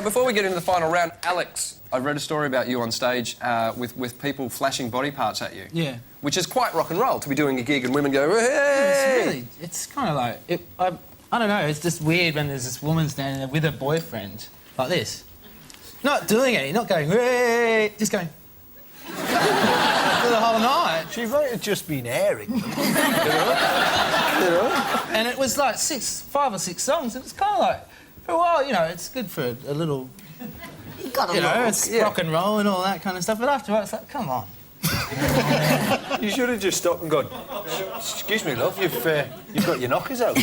Before we get into the final round, Alex, I've read a story about you on stage with people flashing body parts at you. Yeah. Which is quite rock and roll, to be doing a gig and women go, hey! It's kind of like... I don't know, it's just weird when there's this woman standing there with her boyfriend, like this. Not doing anything, not going, hey! Just going... for the whole night. She might have just been airing. You know? And it was like 5 or 6 songs, and it's kind of like... For a while, you know, it's good for a little... You know, it's rock and roll and all that kind of stuff, but after it's like, come on. You should have just stopped and gone, excuse me, love, you've got your knockers out.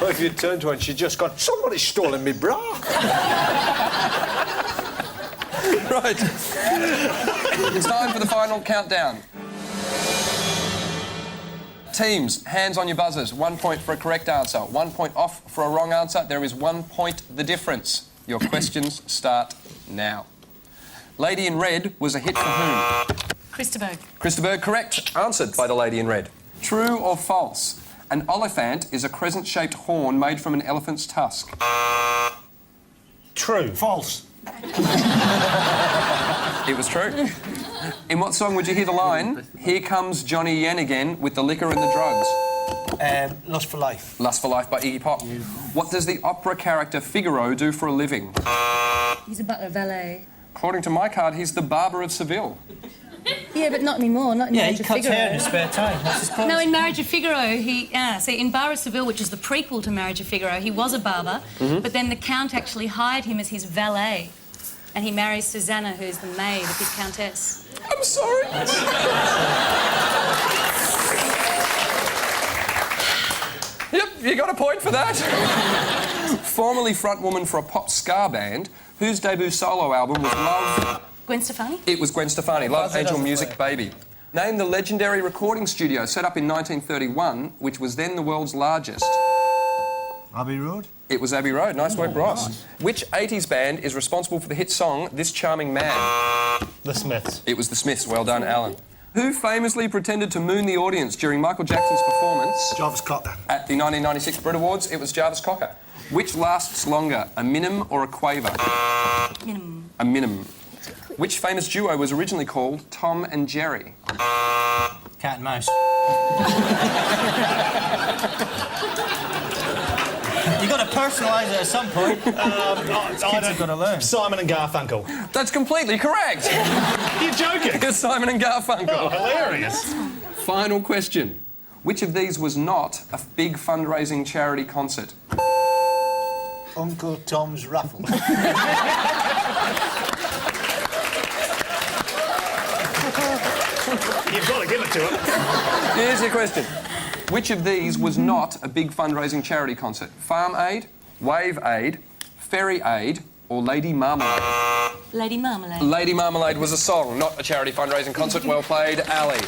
Or if you'd turned to her and she'd just gone, somebody's stolen me bra. Right. It's time for the final countdown. Teams, hands on your buzzers. 1 point for a correct answer. 1 point off for a wrong answer. There is 1 point the difference. Your questions start now. Lady in Red was a hit for whom? Christopher. Christopher, correct. Answered by the Lady in Red. True or false? An oliphant is a crescent-shaped horn made from an elephant's tusk. True. False. It was true. In what song would you hear the line, "Here comes Johnny Yen again with the liquor and the drugs"? Lust for Life. Lust for Life by Iggy Pop. What does the opera character Figaro do for a living? He's a butler valet. According to my card, he's the barber of Seville. Yeah, but not anymore, not in Marriage of Figaro. Yeah, he cuts hair in his spare time. That's his problem. No, in Marriage of Figaro, in Bar of Seville, which is the prequel to Marriage of Figaro, he was a barber, but then the Count actually hired him as his valet, and he marries Susanna, who's the maid of his Countess. I'm sorry. Yep, you got a point for that. Formerly frontwoman for a pop ska band, whose debut solo album was Love... Gwen Stefani? It was Gwen Stefani, Love, Angel Music, Baby. Name the legendary recording studio set up in 1931, which was then the world's largest. Abbey Road? It was Abbey Road. Nice work, Ross. Nice. Which 80s band is responsible for the hit song This Charming Man? The Smiths. It was the Smiths. Well done, Alan. Who famously pretended to moon the audience during Michael Jackson's performance? Jarvis Cocker. At the 1996 Brit Awards, it was Jarvis Cocker. Which lasts longer, a minim or a quaver? Minim. A minim. Which famous duo was originally called Tom and Jerry? Cat and mouse. You've got to personalise it at some point. Kids have got to learn. Simon and Garfunkel. That's completely correct. You're joking? It's Simon and Garfunkel. Oh, hilarious. Final question. Which of these was not a big fundraising charity concert? Uncle Tom's Raffle. You've got to give it to him. Here's your question. Which of these was not a big fundraising charity concert? Farm Aid, Wave Aid, Ferry Aid, or Lady Marmalade? Lady Marmalade. Lady Marmalade was a song, not a charity fundraising concert. Well played, Ali.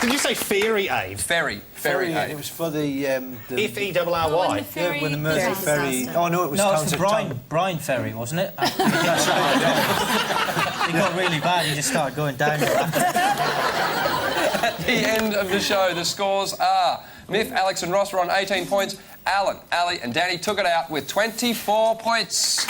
Did you say Ferry Aid? Ferry Aid. It was for the F-E-R-R-Y. Yeah, when the Mersey ferry... Oh, no, it was... No, it was the brine ferry, wasn't it? That's right. It got really bad, he just started going down. At the end of the show, the scores are... Miff, Alex and Ross were on 18 points. Alan, Ali and Danny took it out with 24 points.